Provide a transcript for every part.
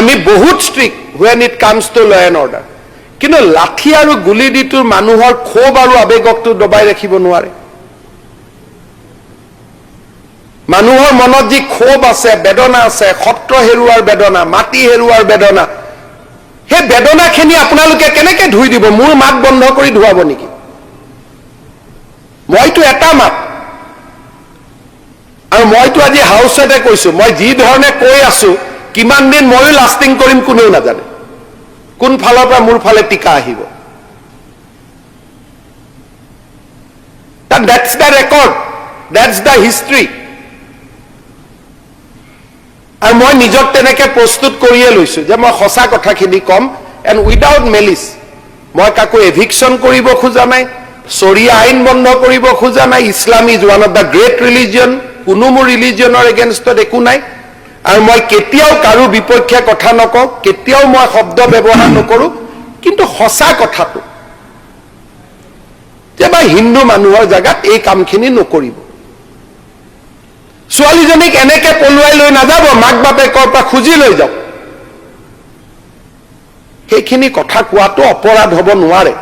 আমি বহুত strict when it comes to law and order. কিন্তু লাঠি আৰু গুলি দিটো মানুহৰ ক্ষোভ আৰু আবেগকটো দবাই ৰাখিব নোৱাৰে। মানুহৰ মনত যি ক্ষোভ আছে, বেদনা আছে, সত্ৰ হেৰুৱাৰ বেদনা, মাটি হেৰুৱাৰ বেদনা, সেই বেদনাখিনি আপোনালোকে কেনেকৈ ধুই দিব? মোৰ মাত বন্ধ কৰি ধুৱাব নেকি? মইতো এটা মাত, আৰু মইতো আজি হাউচতে কৈছো, মই যি ধৰণে কৈ আছো কিমান দিন ময়ো লাষ্টিং কৰিম কোনেও নাজানে, কোন ফালৰ পৰা মোৰ ফালে টিকা আহিব। That's the record, that's the history. আৰু মই নিজক তেনেকে প্ৰস্তুত কৰিয়ে লৈছো যে মই সঁচা কথাখিনি কম, এণ্ড উইদাউট মেলিছ। মই কাকো এভিকশ্যন কৰিব খোজা নাই, চৰিয়া আইন বন্ধ কৰিব খোজা নাই। Islam is one of the great religion, কোনো মোৰ ৰিলিজনৰ এগেইনষ্টত একো নাই। আৰু মই কেতিয়াও কাৰো বিপক্ষে কথা নকওঁ, কেতিয়াও মই শব্দ ব্যৱহাৰ নকৰো। কিন্তু সঁচা কথাটো যে মই হিন্দু মানুহৰ জেগাত এই কামখিনি নকৰিব। ছোৱালীজনীক এনেকে পলুৱাই লৈ নাযাব, মাক বাপেকৰ পৰা খুজি লৈ যাওক, সেইখিনি কথা কোৱাটো অপৰাধ হ'ব নোৱাৰে।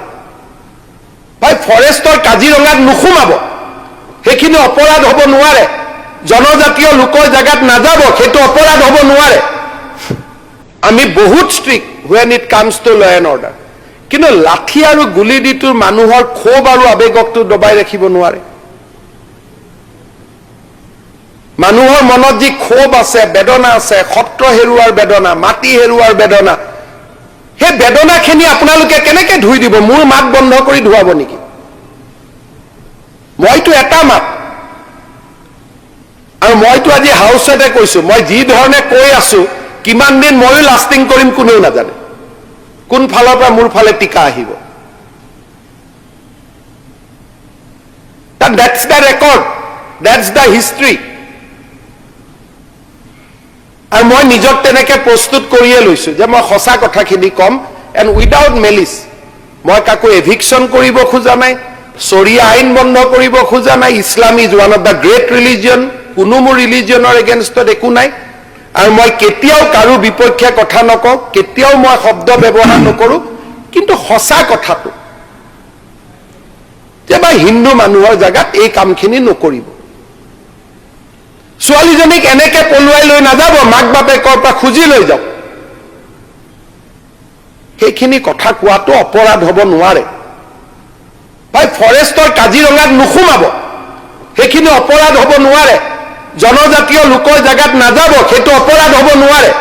ভাই ফৰেষ্টৰ কাজিৰঙাত নোসোমাব, সেইখিনি অপৰাধ হ'ব নোৱাৰে। জনজাতীয় লোকৰ জেগাত নাযাব, সেইটো অপৰাধ হ'ব নোৱাৰে। আমি বহুত strict when it comes to law and order. কিন্তু লাঠি আৰু গুলি দিটো মানুহৰ ক্ষোভ আৰু আবেগকটো দবাই ৰাখিব নোৱাৰে। মানুহৰ মনত যি ক্ষোভ আছে, বেদনা আছে, সত্ৰ হেৰুৱাৰ বেদনা, মাটি হেৰুৱাৰ বেদনা, সেই বেদনাখিনি আপোনালোকে কেনেকৈ ধুই দিব? মোৰ মাত বন্ধ কৰি ধুৱাব নেকি? মইতো এটা মাত, আৰু মইতো আজি হাউচতে কৈছো, মই যি ধৰণে কৈ আছো কিমান দিন ময়ো লাষ্টিং কৰিম কোনেও নাজানে, কোন ফালৰ পৰা মোৰ ফালে টিকা আহিব। That's the record, that's the history. আৰু মই নিজক তেনেকে প্ৰস্তুত কৰিয়ে লৈছো যে মই সঁচা কথাখিনি কম, এণ্ড উইদাউট মেলিছ। মই কাকো এভিকশ্যন কৰিব খোজা নাই, চৰিয়া আইন বন্ধ কৰিব খোজা নাই। Islam is one of the great religion, কোনো মোৰ ৰিলিজনৰ এগেইনষ্টত একো নাই। আৰু মই কেতিয়াও কাৰো বিপক্ষে কথা নকওঁ, কেতিয়াও মই শব্দ ব্যৱহাৰ নকৰো। কিন্তু সঁচা কথাটো যে মই হিন্দু মানুহৰ জেগাত এই কামখিনি নকৰিব। ছোৱালীজনীক এনেকে পলুৱাই লৈ নাযাব, মাক বাপেকৰ পৰা খুজি লৈ যাওক, সেইখিনি কথা কোৱাটো অপৰাধ হ'ব নোৱাৰে। ভাই ফৰেষ্টৰ কাজিৰঙাত নোসোমাব, সেইখিনি অপৰাধ হ'ব নোৱাৰে। জনজাতীয় লোকৰ জেগাত নাযাব, সেইটো অপৰাধ হ'ব নোৱাৰে।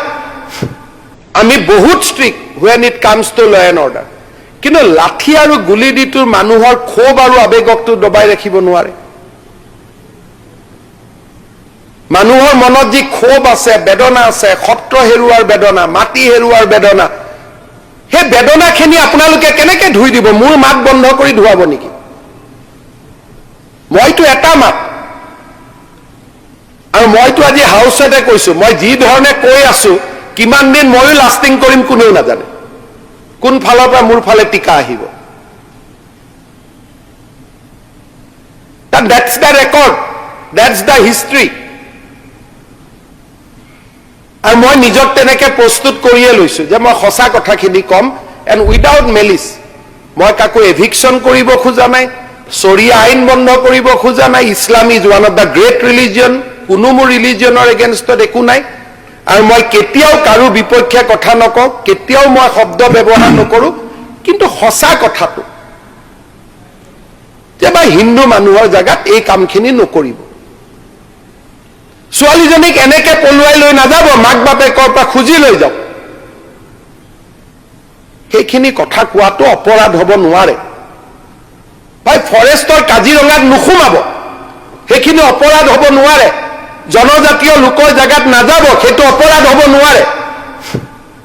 আমি বহুত strict when it comes to law and order. কিন্তু লাঠি আৰু গুলি দিটো মানুহৰ ক্ষোভ আৰু আবেগকটো দবাই ৰাখিব নোৱাৰে। মানুহৰ মনত যি ক্ষোভ আছে, বেদনা আছে, সত্ৰ হেৰুৱাৰ বেদনা, মাটি হেৰুৱাৰ বেদনা, সেই বেদনাখিনি আপোনালোকে কেনেকে ধুই দিব? মোৰ মাত বন্ধ কৰি ধুৱাব নেকি? মইতো এটা মাত, আৰু মইতো আজি হাউচতে কৈছো, মই যি ধৰণে কৈ আছো কিমান দিন ময়ো লাষ্টিং কৰিম কোনেও নাজানে, কোন ফালৰ পৰা মোৰ ফালে টিকা আহিব। That's the record, that's the history. আৰু মই নিজক তেনেকে প্ৰস্তুত কৰিয়ে লৈছো যে মই সঁচা কথাখিনি কম, এণ্ড উইদাউট মেলিছ। মই কাকো এভিকশ্যন কৰিব খোজা নাই, চৰিয়া আইন বন্ধ কৰিব খোজা নাই। Islam is one of the great religion, কোনো মোৰ ৰিলিজনৰ এগেইনষ্টত একো নাই। আৰু মই কেতিয়াও কাৰো বিপক্ষে কথা নকওঁ, কেতিয়াও মই শব্দ ব্যৱহাৰ নকৰো। কিন্তু সঁচা কথাটো যে মই হিন্দু মানুহৰ জেগাত এই কামখিনি নকৰিব। ছোৱালীজনীক এনেকে পলুৱাই লৈ নাযাব, মাক বাপেকৰ পৰা খুজি লৈ যাওক, সেইখিনি কথা কোৱাটো অপৰাধ হ'ব নোৱাৰে। ভাই ফৰেষ্টৰ কাজিৰঙাত নোসোমাব, সেইখিনি অপৰাধ হ'ব নোৱাৰে। জনজাতীয় লোকৰ জেগাত নাযাব, সেইটো অপৰাধ হ'ব নোৱাৰে।